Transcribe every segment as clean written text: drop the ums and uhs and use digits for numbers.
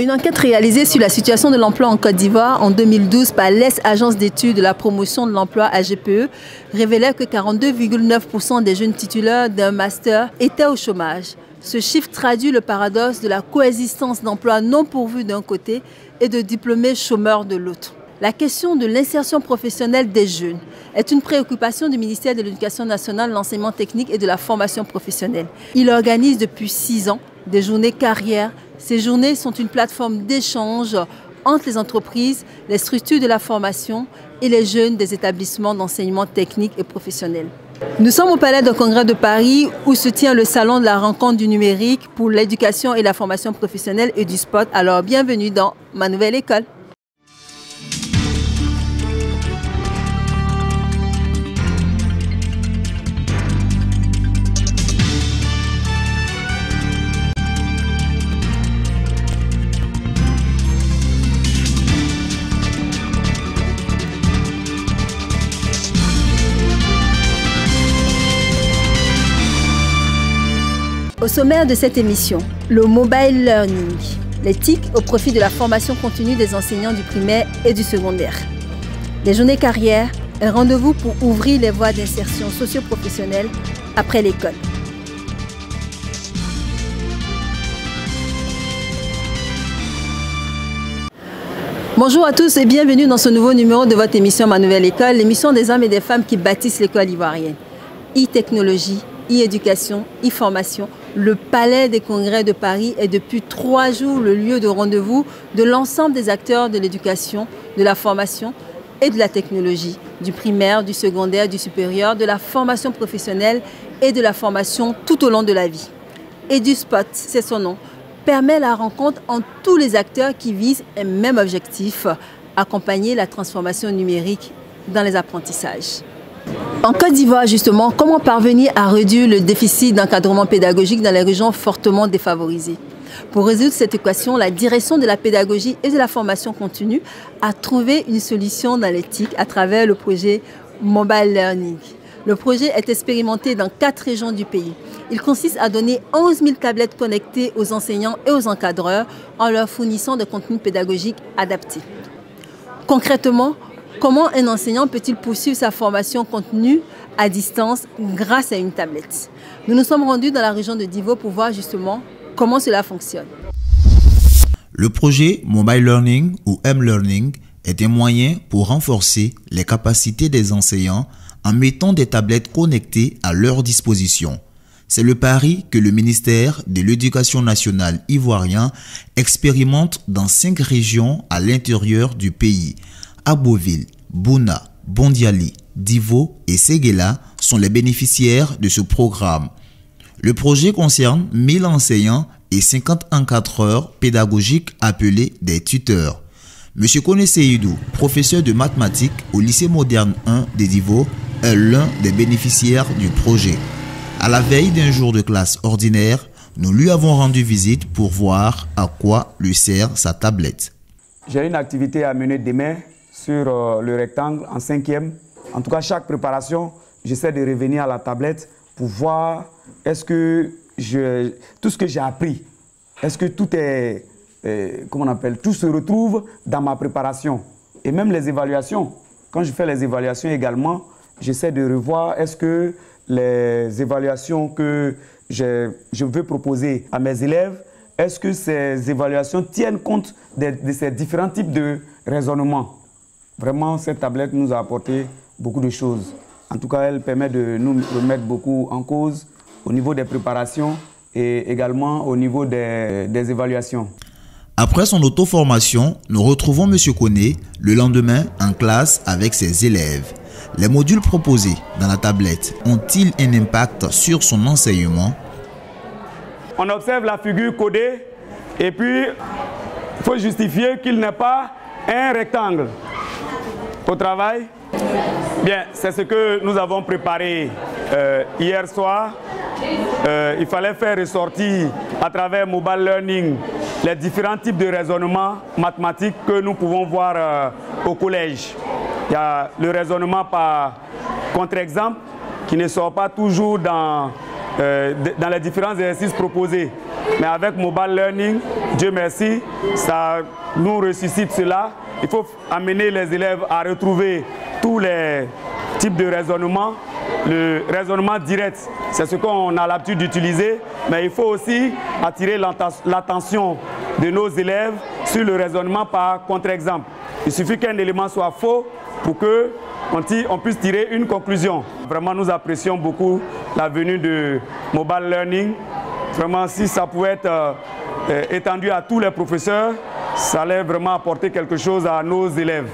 Une enquête réalisée sur la situation de l'emploi en Côte d'Ivoire en 2012 par l'ES Agence d'études de la promotion de l'emploi AGPE révélait que 42,9% des jeunes titulaires d'un master étaient au chômage. Ce chiffre traduit le paradoxe de la coexistence d'emplois non pourvus d'un côté et de diplômés chômeurs de l'autre. La question de l'insertion professionnelle des jeunes est une préoccupation du ministère de l'Éducation nationale, de l'enseignement technique et de la formation professionnelle. Il organise depuis 6 ans des journées carrières. Ces journées sont une plateforme d'échange entre les entreprises, les structures de la formation et les jeunes des établissements d'enseignement technique et professionnel. Nous sommes au Palais de Congrès de Paris où se tient le salon de la rencontre du numérique pour l'éducation et la formation professionnelle et du sport. Alors bienvenue dans ma nouvelle école. Au sommaire de cette émission, le mobile learning, les TIC au profit de la formation continue des enseignants du primaire et du secondaire. Les journées carrières, un rendez-vous pour ouvrir les voies d'insertion socio-professionnelle après l'école. Bonjour à tous et bienvenue dans ce nouveau numéro de votre émission Ma Nouvelle École, l'émission des hommes et des femmes qui bâtissent l'école ivoirienne. E-technologie, e-éducation, e-formation. Le Palais des Congrès de Paris est depuis 3 jours le lieu de rendez-vous de l'ensemble des acteurs de l'éducation, de la formation et de la technologie, du primaire, du secondaire, du supérieur, de la formation professionnelle et de la formation tout au long de la vie. EduSpot, c'est son nom, permet la rencontre entre tous les acteurs qui visent un même objectif, accompagner la transformation numérique dans les apprentissages. En Côte d'Ivoire, justement, comment parvenir à réduire le déficit d'encadrement pédagogique dans les régions fortement défavorisées? Pour résoudre cette équation, la direction de la pédagogie et de la formation continue a trouvé une solution dans l'éthique à travers le projet Mobile Learning. Le projet est expérimenté dans 4 régions du pays. Il consiste à donner 11 000 tablettes connectées aux enseignants et aux encadreurs en leur fournissant des contenus pédagogiques adaptés. Concrètement, comment un enseignant peut-il poursuivre sa formation continue à distance grâce à une tablette? Nous nous sommes rendus dans la région de Divo pour voir justement comment cela fonctionne. Le projet Mobile Learning ou M-Learning est un moyen pour renforcer les capacités des enseignants en mettant des tablettes connectées à leur disposition. C'est le pari que le ministère de l'Éducation nationale ivoirien expérimente dans 5 régions à l'intérieur du pays. Aboville, Bouna, Bondiali, Divo et Séguéla sont les bénéficiaires de ce programme. Le projet concerne 1000 enseignants et 50 encadreurs pédagogiques appelés des tuteurs. M. Kone Seydou, professeur de mathématiques au lycée moderne 1 de Divo, est l'un des bénéficiaires du projet. À la veille d'un jour de classe ordinaire, nous lui avons rendu visite pour voir à quoi lui sert sa tablette. J'ai une activité à mener demain sur le rectangle en 5e. En tout cas, chaque préparation, j'essaie de revenir à la tablette pour voir est-ce que tout ce que j'ai appris, est-ce que tout est, tout se retrouve dans ma préparation. Et même les évaluations. Quand je fais les évaluations également, j'essaie de revoir est-ce que les évaluations que je veux proposer à mes élèves, est-ce que ces évaluations tiennent compte de ces différents types de raisonnements. Vraiment, cette tablette nous a apporté beaucoup de choses. En tout cas, elle permet de nous remettre beaucoup en cause au niveau des préparations et également au niveau des évaluations. Après son auto-formation, nous retrouvons M. Kone le lendemain en classe avec ses élèves. Les modules proposés dans la tablette ont-ils un impact sur son enseignement? On observe la figure codée et puis il faut justifier qu'il n'est pas un rectangle. Au travail? Bien, c'est ce que nous avons préparé hier soir. Il fallait faire ressortir à travers Mobile Learning les différents types de raisonnements mathématiques que nous pouvons voir au collège. Il y a le raisonnement par contre-exemple qui ne sort pas toujours dans les différents exercices proposés. Mais avec Mobile Learning, Dieu merci, ça nous ressuscite cela. Il faut amener les élèves à retrouver tous les types de raisonnement. Le raisonnement direct, c'est ce qu'on a l'habitude d'utiliser, mais il faut aussi attirer l'attention de nos élèves sur le raisonnement par contre-exemple. Il suffit qu'un élément soit faux pour qu'on puisse tirer une conclusion. Vraiment, nous apprécions beaucoup la venue de Mobile Learning. Vraiment, si ça pouvait être étendu à tous les professeurs, ça allait vraiment apporter quelque chose à nos élèves.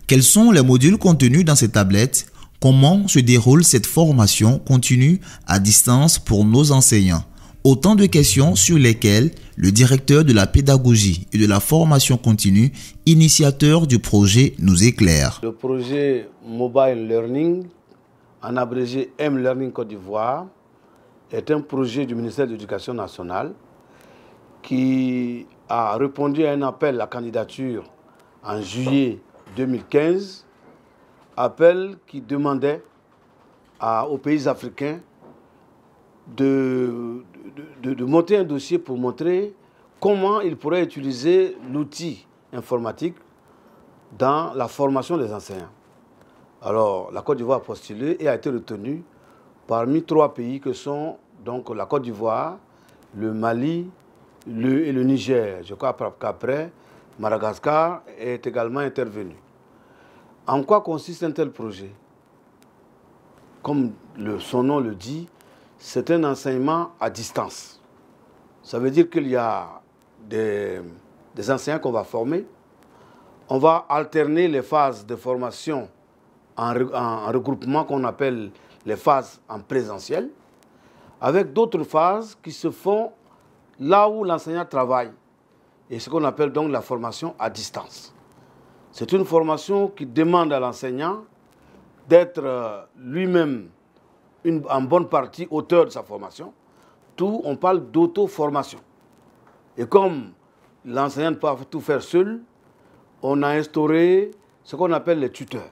Quels sont les modules contenus dans ces tablettes? Comment se déroule cette formation continue à distance pour nos enseignants? Autant de questions sur lesquelles le directeur de la pédagogie et de la formation continue, initiateur du projet, nous éclaire. Le projet Mobile Learning, en abrégé M-Learning Côte d'Ivoire, est un projet du ministère de l'Éducation nationale qui a répondu à un appel à candidature en juillet 2015, appel qui demandait aux pays africains de monter un dossier pour montrer comment ils pourraient utiliser l'outil informatique dans la formation des enseignants. Alors, la Côte d'Ivoire a postulé et a été retenue parmi 3 pays que sont donc la Côte d'Ivoire, le Mali et le Niger. Je crois qu'après, Madagascar est également intervenu. En quoi consiste un tel projet? Comme son nom le dit, c'est un enseignement à distance. Ça veut dire qu'il y a des enseignants qu'on va former. On va alterner les phases de formation en regroupement qu'on appelle les phases en présentiel, avec d'autres phases qui se font là où l'enseignant travaille, et ce qu'on appelle donc la formation à distance. C'est une formation qui demande à l'enseignant d'être lui-même en bonne partie auteur de sa formation. Tout, on parle d'auto-formation. Et comme l'enseignant ne peut pas tout faire seul, on a instauré ce qu'on appelle les tuteurs.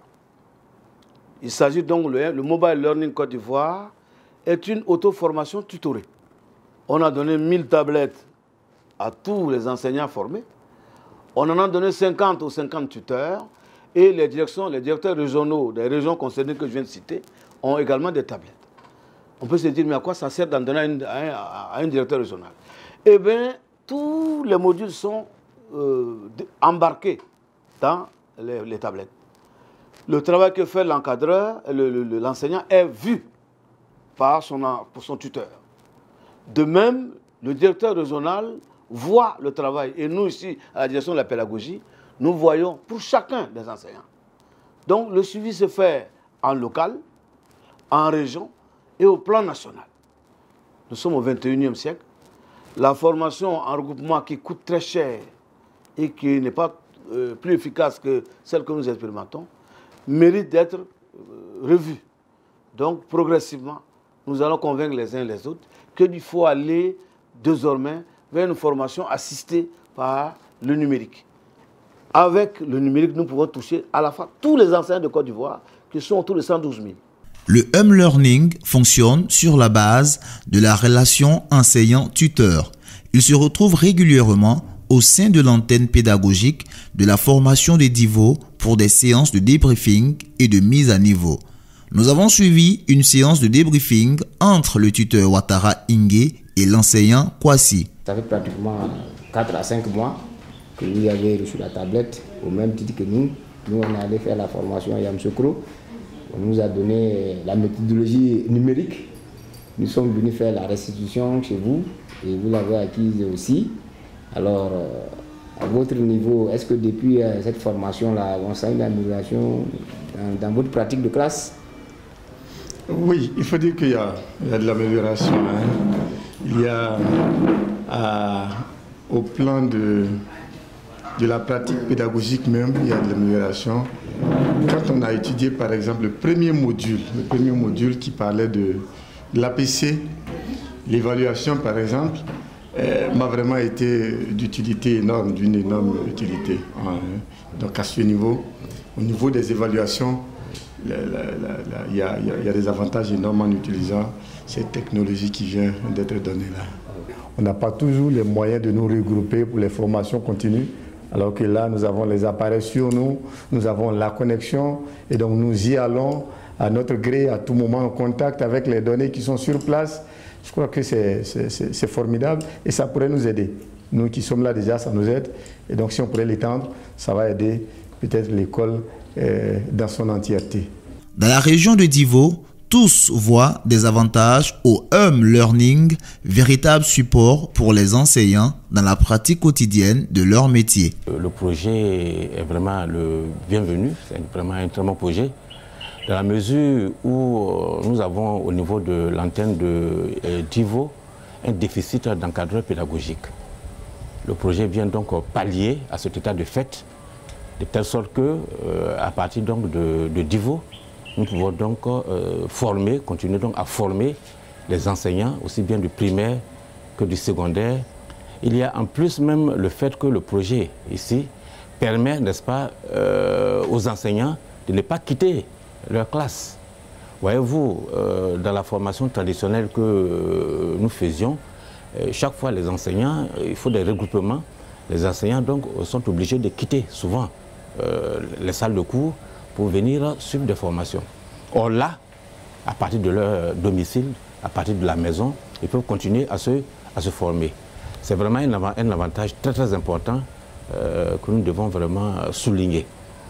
Il s'agit donc, le Mobile Learning Côte d'Ivoire est une auto-formation tutorée. On a donné 1000 tablettes à tous les enseignants formés. On en a donné 50 aux 50 tuteurs. Et les directeurs régionaux des régions concernées que je viens de citer ont également des tablettes. On peut se dire, mais à quoi ça sert d'en donner à un directeur régional? Eh bien, tous les modules sont embarqués dans les tablettes. Le travail que fait l'encadreur, l'enseignant, est vu par son tuteur. De même, le directeur régional voit le travail. Et nous, ici, à la direction de la pédagogie, nous voyons pour chacun des enseignants. Donc, le suivi se fait en local, en région et au plan national. Nous sommes au XXIe siècle. La formation en regroupement qui coûte très cher et qui n'est pas plus efficace que celle que nous expérimentons, mérite d'être revue. Donc, progressivement, nous allons convaincre les uns et les autres qu'il faut aller désormais vers une formation assistée par le numérique. Avec le numérique, nous pouvons toucher à la fois tous les enseignants de Côte d'Ivoire, qui sont autour de 112 000. Le M-Learning fonctionne sur la base de la relation enseignant-tuteur. Il se retrouve régulièrement au sein de l'antenne pédagogique de la formation des DIVO pour des séances de débriefing et de mise à niveau. Nous avons suivi une séance de débriefing entre le tuteur Ouattara Inge et l'enseignant Kwasi. Ça fait pratiquement 4 à 5 mois que vous avez reçu la tablette au même titre que nous. Nous, on est allé faire la formation à Yamoussoukro. On nous a donné la méthodologie numérique. Nous sommes venus faire la restitution chez vous et vous l'avez acquise aussi. Alors, à votre niveau, est-ce que depuis cette formation-là, on sent une amélioration dans votre pratique de classe? Oui, il faut dire qu'il y a de l'amélioration. Hein. Il y a, au plan de la pratique pédagogique même, il y a de l'amélioration. Quand on a étudié, par exemple, le premier module qui parlait de l'APC, l'évaluation, par exemple, m'a vraiment été d'utilité énorme, d'une énorme utilité. Donc à ce niveau, au niveau des évaluations, il y a des avantages énormes en utilisant cette technologie qui vient d'être donnée là. on n'a pas toujours les moyens de nous regrouper pour les formations continues. Alors que là, nous avons les appareils sur nous, nous avons la connexion et donc nous y allons à notre gré, à tout moment en contact avec les données qui sont sur place. Je crois que c'est formidable et ça pourrait nous aider. Nous qui sommes là déjà, ça nous aide. Et donc si on pourrait l'étendre, ça va aider peut-être l'école dans son entièreté. Dans la région de Divo, tous voient des avantages au Home Learning, véritable support pour les enseignants dans la pratique quotidienne de leur métier. Le projet est vraiment le bienvenu, c'est vraiment un très bon projet, dans la mesure où nous avons au niveau de l'antenne de Divo un déficit d'encadreurs pédagogiques. Le projet vient donc pallier à cet état de fait, de telle sorte que, à partir donc de Divo, nous pouvons donc continuer donc à former les enseignants, aussi bien du primaire que du secondaire. Il y a en plus même le fait que le projet ici permet, n'est-ce pas, aux enseignants de ne pas quitter leur classe. Voyez-vous, dans la formation traditionnelle que nous faisions, chaque fois les enseignants, il faut des regroupements. Les enseignants donc sont obligés de quitter souvent les salles de cours pour venir suivre des formations. Or là, à partir de leur domicile, à partir de la maison, ils peuvent continuer à se former. C'est vraiment un avantage très très important que nous devons vraiment souligner.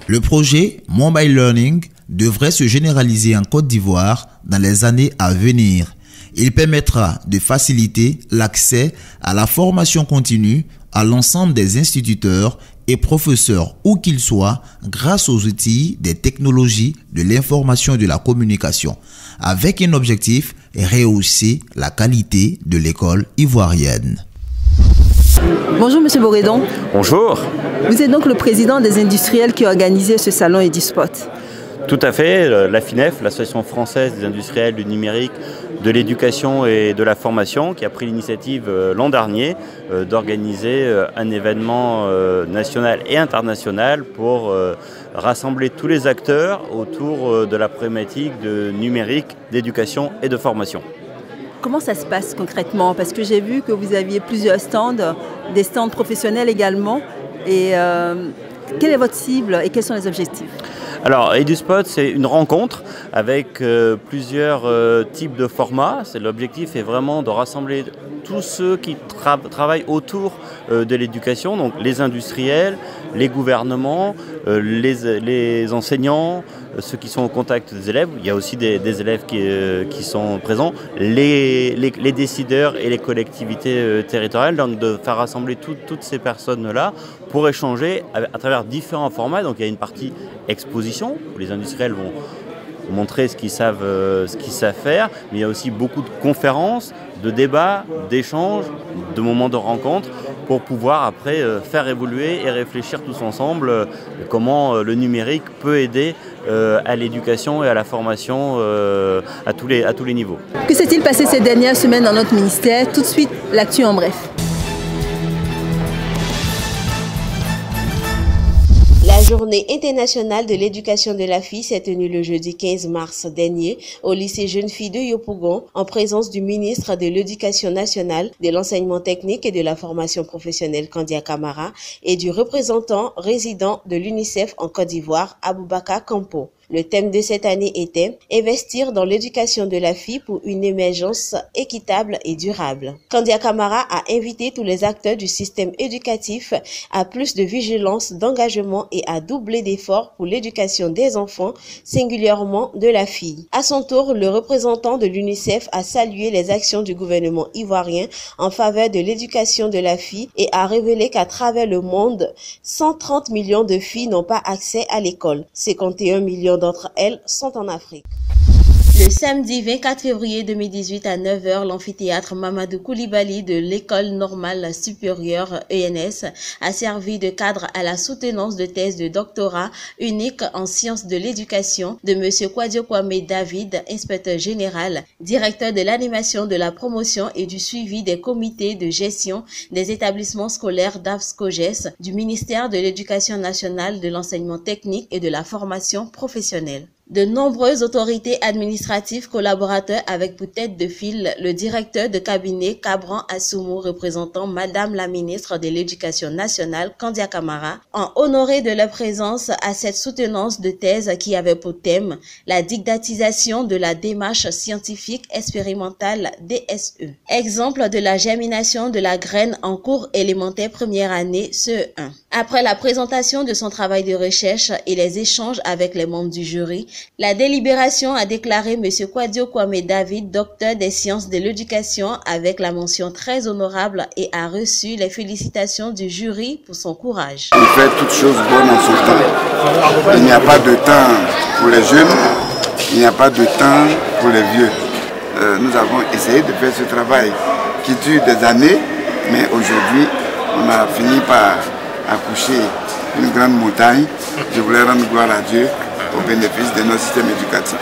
Le projet Mobile Learning devrait se généraliser en Côte d'Ivoire dans les années à venir. Il permettra de faciliter l'accès à la formation continue à l'ensemble des instituteurs et professeurs où qu'ils soient grâce aux outils des technologies de l'information et de la communication, avec un objectif, rehausser la qualité de l'école ivoirienne. Bonjour Monsieur Boredon. Bonjour. Vous êtes donc le président des industriels qui a organisé ce salon EduSpot. Tout à fait, la FINEF, l'Association française des industriels du numérique, de l'éducation et de la formation, qui a pris l'initiative l'an dernier d'organiser un événement national et international pour rassembler tous les acteurs autour de la problématique de numérique, d'éducation et de formation. Comment ça se passe concrètement? Parce que j'ai vu que vous aviez plusieurs stands, des stands professionnels également. Et quelle est votre cible et quels sont les objectifs? Alors, EduSpot, c'est une rencontre avec plusieurs types de formats. L'objectif est vraiment de rassembler tous ceux qui travaillent autour de l'éducation, donc les industriels, les gouvernements, les enseignants, ceux qui sont au contact des élèves. Il y a aussi des élèves qui sont présents, les décideurs et les collectivités territoriales, donc de faire rassembler toutes ces personnes-là pour échanger à travers différents formats. Donc il y a une partie exposition où les industriels vont montrer ce qu'ils savent faire, mais il y a aussi beaucoup de conférences, de débats, d'échanges, de moments de rencontre pour pouvoir après faire évoluer et réfléchir tous ensemble comment le numérique peut aider à l'éducation et à la formation à tous les niveaux. Que s'est-il passé ces dernières semaines dans notre ministère? Tout de suite, l'actu en bref. La journée internationale de l'éducation de la fille s'est tenue le jeudi 15 mars dernier au lycée Jeune Fille de Yopougon en présence du ministre de l'Éducation nationale, de l'enseignement technique et de la formation professionnelle Kandia Camara et du représentant résident de l'UNICEF en Côte d'Ivoire, Aboubakar Campo. Le thème de cette année était « Investir dans l'éducation de la fille pour une émergence équitable et durable ». Kandia Camara a invité tous les acteurs du système éducatif à plus de vigilance, d'engagement et à doubler d'efforts pour l'éducation des enfants, singulièrement de la fille. À son tour, le représentant de l'UNICEF a salué les actions du gouvernement ivoirien en faveur de l'éducation de la fille et a révélé qu'à travers le monde, 130 millions de filles n'ont pas accès à l'école. 51 millions d'entre elles sont en Afrique. Le samedi 24 février 2018 à 9h, l'amphithéâtre Mamadou Koulibaly de l'École normale supérieure ENS a servi de cadre à la soutenance de thèse de doctorat unique en sciences de l'éducation de M. Kwadio Kwame David, inspecteur général, directeur de l'animation de la promotion et du suivi des comités de gestion des établissements scolaires d'AFSCOGES du ministère de l'Éducation nationale, de l'enseignement technique et de la formation professionnelle. De nombreuses autorités administratives collaborateurs avec pour tête de file le directeur de cabinet Cabran Assoumou représentant Madame la ministre de l'Éducation nationale Kandia Camara ont honoré de leur présence à cette soutenance de thèse qui avait pour thème la didactisation de la démarche scientifique expérimentale DSE. Exemple de la germination de la graine en cours élémentaire première année CE1. Après la présentation de son travail de recherche et les échanges avec les membres du jury, la délibération a déclaré M. Kwadio Kwame David, docteur des sciences de l'éducation, avec la mention très honorable et a reçu les félicitations du jury pour son courage. Il fait toutes choses bonnes en son temps. Il n'y a pas de temps pour les jeunes, il n'y a pas de temps pour les vieux. Nous avons essayé de faire ce travail qui dure des années, mais aujourd'hui, on a fini par accoucher une grande montagne. Je voulais rendre gloire à Dieu au bénéfice de notre système éducatif.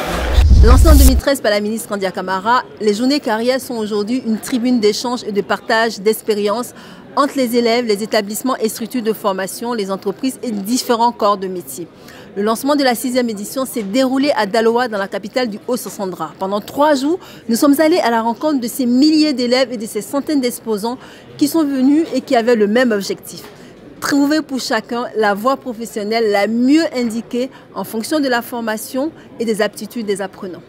Lancé en 2013 par la ministre Kandia Camara, les journées carrières sont aujourd'hui une tribune d'échange et de partage d'expériences entre les élèves, les établissements et structures de formation, les entreprises et différents corps de métier. Le lancement de la 6e édition s'est déroulé à Daloa, dans la capitale du Haut-Sassandra. Pendant 3 jours, nous sommes allés à la rencontre de ces milliers d'élèves et de ces centaines d'exposants qui sont venus et qui avaient le même objectif. Trouver pour chacun la voie professionnelle la mieux indiquée en fonction de la formation et des aptitudes des apprenants.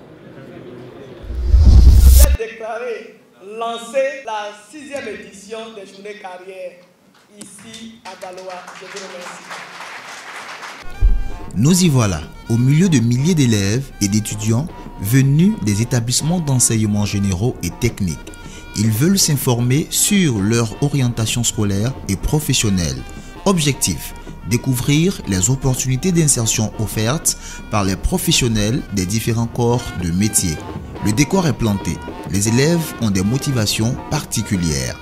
Je vais déclarer lancer la 6e édition des journées carrières ici à Daloa. Je vous remercie. Nous y voilà, au milieu de milliers d'élèves et d'étudiants venus des établissements d'enseignement généraux et techniques. Ils veulent s'informer sur leur orientation scolaire et professionnelle. Objectif, découvrir les opportunités d'insertion offertes par les professionnels des différents corps de métier. Le décor est planté. Les élèves ont des motivations particulières.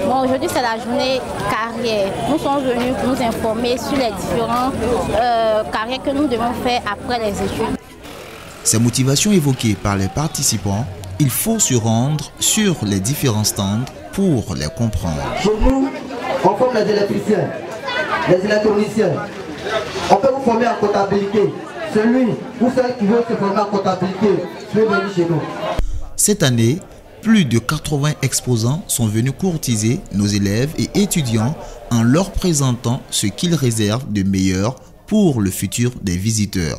Bon, aujourd'hui, c'est la journée carrière. Nous sommes venus pour nous informer sur les différentes carrières que nous devons faire après les études. Ces motivations évoquées par les participants, il faut se rendre sur les différents stands pour les comprendre. Chez nous, on forme les électriciens, les électroniciens. On peut vous former en comptabilité. Celui ou celle qui veut se former en comptabilité, peut venir chez nous. Cette année, plus de 80 exposants sont venus courtiser nos élèves et étudiants en leur présentant ce qu'ils réservent de meilleur pour le futur des visiteurs.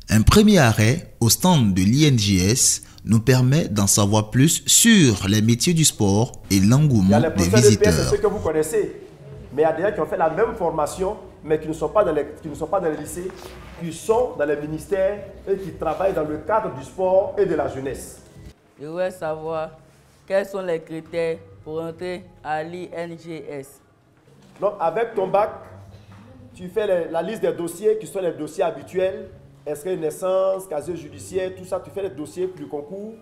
Un premier arrêt au stand de l'INJS nous permet d'en savoir plus sur les métiers du sport et l'engouement des visiteurs. C'est ce que vous connaissez, mais il y a des gens qui ont fait la même formation, mais qui ne sont pas dans les lycées, qui sont dans les ministères et qui travaillent dans le cadre du sport et de la jeunesse. Je voudrais savoir quels sont les critères pour entrer à l'INJS. Donc avec ton bac, tu fais la liste des dossiers qui sont les dossiers habituels, inscrit naissance, casier judiciaire, tout ça, tu fais les dossiers pour le concours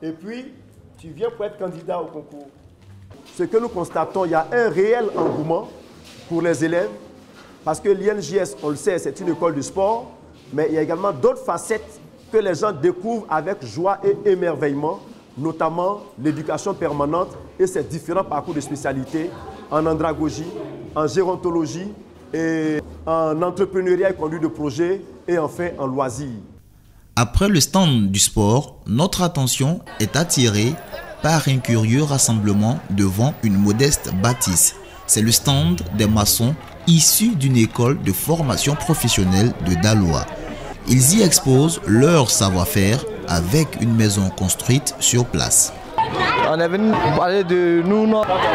et puis tu viens pour être candidat au concours. Ce que nous constatons, il y a un réel engouement pour les élèves parce que l'INJS, on le sait, c'est une école de sport, mais il y a également d'autres facettes que les gens découvrent avec joie et émerveillement, notamment l'éducation permanente et ses différents parcours de spécialité en andragogie, en gérontologie et en entrepreneuriat et conduite de projet et enfin en loisirs. Après le stand du sport, notre attention est attirée par un curieux rassemblement devant une modeste bâtisse. C'est le stand des maçons issus d'une école de formation professionnelle de Daloa. Ils y exposent leur savoir-faire avec une maison construite sur place. On est venu parler de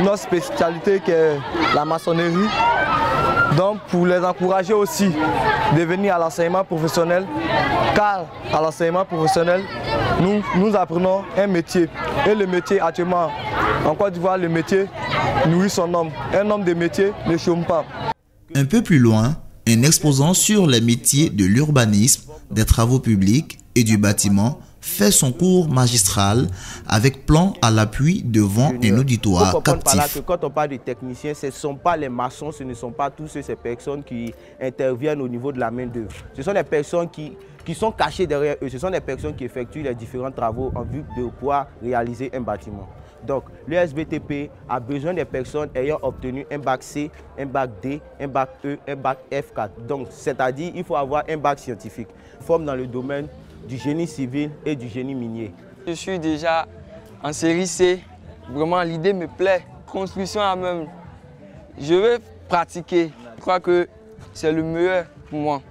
notre spécialité qui est la maçonnerie. Donc pour les encourager aussi de venir à l'enseignement professionnel, car à l'enseignement professionnel, nous apprenons un métier. Et le métier actuellement, en Côte d'Ivoire, le métier nourrit son homme. Un homme de métier ne chôme pas. Un peu plus loin, un exposant sur les métiers de l'urbanisme, des travaux publics et du bâtiment fait son cours magistral avec plan à l'appui devant un auditoire captif. Quand on parle de techniciens, ce ne sont pas les maçons, ce ne sont pas tous ces personnes qui interviennent au niveau de la main-d'œuvre. Ce sont des personnes qui sont cachées derrière eux. Ce sont des personnes qui effectuent les différents travaux en vue de pouvoir réaliser un bâtiment. Donc, le SBTP a besoin des personnes ayant obtenu un bac C, un bac D, un bac E, un bac F4. Donc, c'est-à-dire qu'il faut avoir un bac scientifique. Forme dans le domaine du génie civil et du génie minier. Je suis déjà en série C. Vraiment, l'idée me plaît. Construction à même. Je vais pratiquer. Je crois que c'est le meilleur pour moi.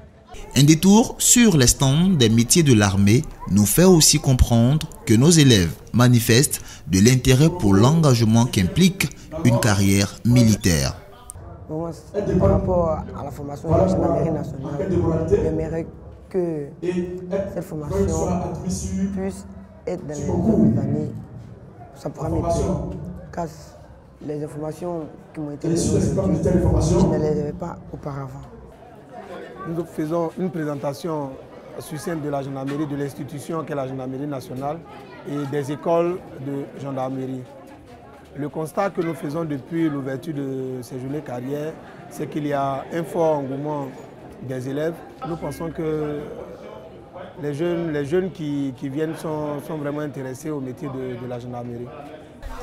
Un détour sur les stands des métiers de l'armée nous fait aussi comprendre que nos élèves manifestent de l'intérêt pour l'engagement qu'implique une carrière militaire. Par rapport à la formation de la gendarmerie nationale, j'aimerais que cette formation puisse être dans les autres années. Ça pourra m'aider, car les informations qui m'ont été données aujourd'hui, je ne les avais pas auparavant. Nous faisons une présentation succincte de la gendarmerie, de l'institution qu'est la gendarmerie nationale et des écoles de gendarmerie. Le constat que nous faisons depuis l'ouverture de ces journées carrières, c'est qu'il y a un fort engouement des élèves. Nous pensons que les jeunes qui viennent sont vraiment intéressés au métier de la gendarmerie.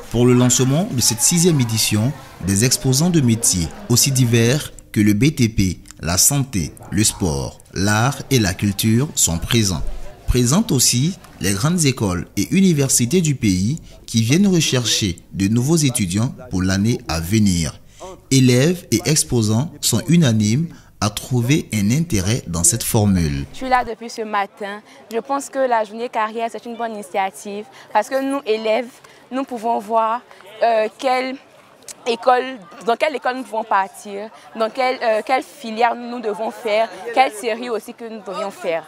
Pour le lancement de cette 6e édition, des exposants de métiers aussi divers que le BTP, la santé, le sport, l'art et la culture sont présents. Présentes aussi les grandes écoles et universités du pays qui viennent rechercher de nouveaux étudiants pour l'année à venir. Élèves et exposants sont unanimes à trouver un intérêt dans cette formule. Je suis là depuis ce matin. Je pense que la journée carrière, c'est une bonne initiative parce que nous, élèves, nous pouvons voir dans quelle école nous pouvons partir, dans quelle filière nous devons faire, quelle série aussi que nous devrions faire.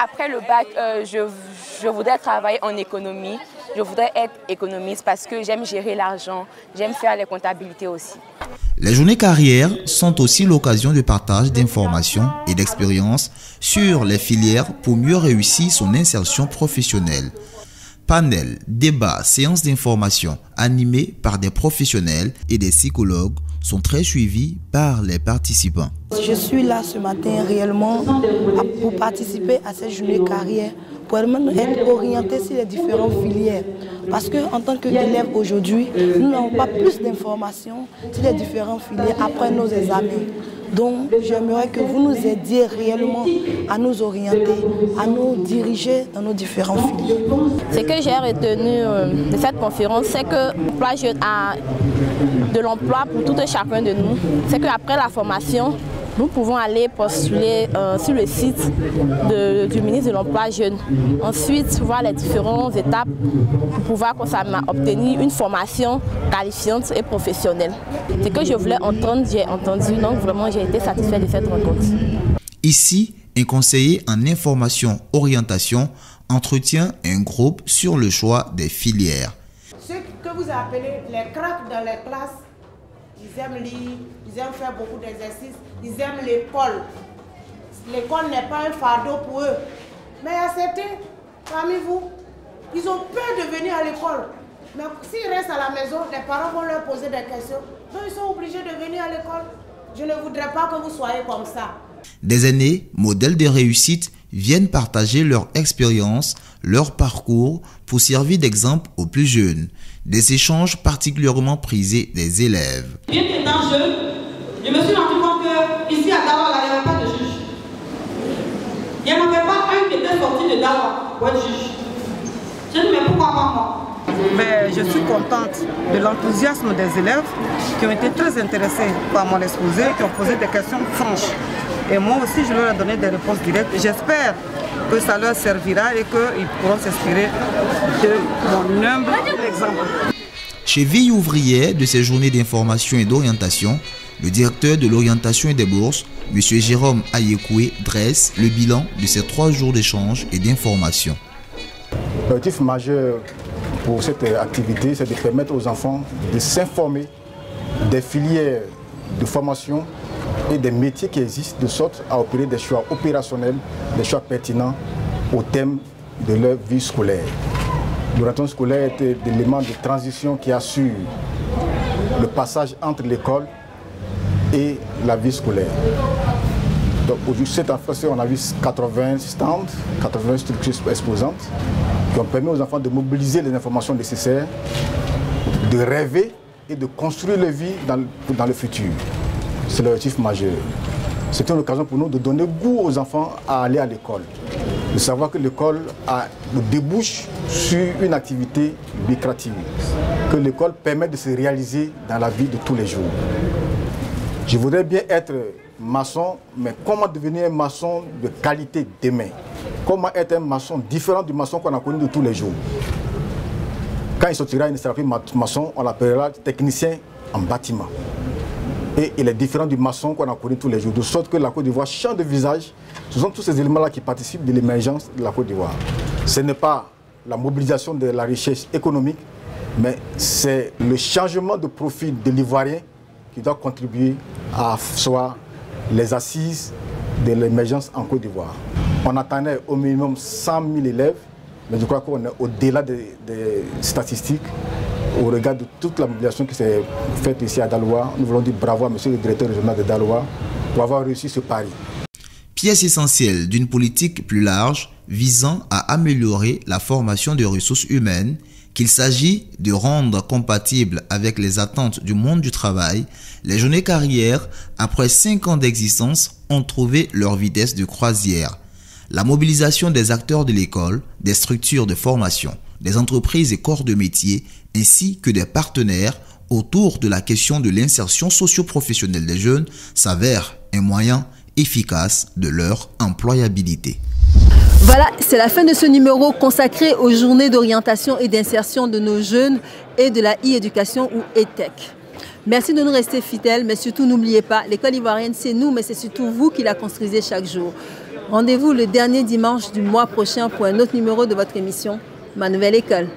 Après le bac, je voudrais travailler en économie, je voudrais être économiste parce que j'aime gérer l'argent, j'aime faire les comptabilités aussi. Les journées carrières sont aussi l'occasion de partage d'informations et d'expériences sur les filières pour mieux réussir son insertion professionnelle. Panels, débats, séances d'information animées par des professionnels et des psychologues sont très suivis par les participants. Je suis là ce matin réellement pour participer à cette journée carrière, pour être orienté sur les différentes filières. Parce qu'en tant qu'élèves aujourd'hui, nous n'avons pas plus d'informations sur les différentes filières après nos examens. Donc j'aimerais que vous nous aidiez réellement à nous orienter, à nous diriger dans nos différentes filières. Ce que j'ai retenu de cette conférence, c'est que l'emploi jeune a de l'emploi pour tout et chacun de nous. C'est qu'après la formation, nous pouvons aller postuler sur le site du ministre de l'Emploi jeune. Ensuite, voir les différentes étapes pour pouvoir obtenir une formation qualifiante et professionnelle. Ce que je voulais entendre, j'ai entendu, donc vraiment j'ai été satisfait de cette rencontre. Ici, un conseiller en information orientation entretient un groupe sur le choix des filières. Ceux que vous appelez les cracks dans les classes, ils aiment lire, ils aiment faire beaucoup d'exercices, ils aiment l'école. L'école n'est pas un fardeau pour eux. Mais il y a certains parmi vous, ils ont peur de venir à l'école. Mais s'ils restent à la maison, les parents vont leur poser des questions. Donc ils sont obligés de venir à l'école. Je ne voudrais pas que vous soyez comme ça. Des aînés, modèles de réussite, viennent partager leur expérience, leur parcours pour servir d'exemple aux plus jeunes. Des échanges particulièrement prisés des élèves. Bien étant jeune, je me suis rendu compte qu'ici à Dawa, il n'y avait pas de juge. Il n'y en avait pas un qui était sorti de Dawa pour être juge. Je dis, mais pourquoi pas moi? Mais je suis contente de l'enthousiasme des élèves qui ont été très intéressés par mon exposé, qui ont posé des questions franches. Et moi aussi, je leur ai donné des réponses directes. J'espère que ça leur servira et qu'ils pourront s'inspirer de mon humble exemple. Cheville ouvrière de ces journées d'information et d'orientation, le directeur de l'orientation et des bourses, M. Jérôme Ayekoué, dresse le bilan de ces 3 jours d'échange et d'information. L'objectif majeur pour cette activité, c'est de permettre aux enfants de s'informer des filières de formation et des métiers qui existent, de sorte à opérer des choix opérationnels, des choix pertinents au thème de leur vie scolaire. L'orientation scolaire est l'élément de transition qui assure le passage entre l'école et la vie scolaire. Donc aujourd'hui, cette année, on a vu 80 stands, 80 structures exposantes qui ont permis aux enfants de mobiliser les informations nécessaires, de rêver et de construire leur vie dans le futur. C'est l'objectif majeur. C'est une occasion pour nous de donner goût aux enfants à aller à l'école. de savoir que l'école débouche sur une activité lucrative, que l'école permet de se réaliser dans la vie de tous les jours. Je voudrais bien être maçon, mais comment devenir un maçon de qualité demain? Comment être un maçon différent du maçon qu'on a connu de tous les jours? Quand il sortira, il ne sera plus maçon, on l'appellera technicien en bâtiment. Et il est différent du maçon qu'on a connu tous les jours, de sorte que la Côte d'Ivoire change de visage. Ce sont tous ces éléments-là qui participent de l'émergence de la Côte d'Ivoire. Ce n'est pas la mobilisation de la richesse économique, mais c'est le changement de profil de l'Ivoirien qui doit contribuer à soit les assises de l'émergence en Côte d'Ivoire. On attendait au minimum 100 000 élèves, mais je crois qu'on est au-delà des statistiques. Au regard de toute la mobilisation qui s'est faite ici à Daloa, nous voulons dire bravo à monsieur le directeur régional de Daloa pour avoir réussi ce pari. Pièce essentielle d'une politique plus large visant à améliorer la formation des ressources humaines, qu'il s'agit de rendre compatible avec les attentes du monde du travail, les journées carrières, après 5 ans d'existence, ont trouvé leur vitesse de croisière. La mobilisation des acteurs de l'école, des structures de formation, des entreprises et corps de métier, ainsi que des partenaires autour de la question de l'insertion socio-professionnelle des jeunes s'avère un moyen efficace de leur employabilité. Voilà, c'est la fin de ce numéro consacré aux journées d'orientation et d'insertion de nos jeunes et de la e-éducation ou e-tech. Merci de nous rester fidèles, mais surtout n'oubliez pas, l'école ivoirienne c'est nous, mais c'est surtout vous qui la construisez chaque jour. Rendez-vous le dernier dimanche du mois prochain pour un autre numéro de votre émission, Ma Nouvelle École.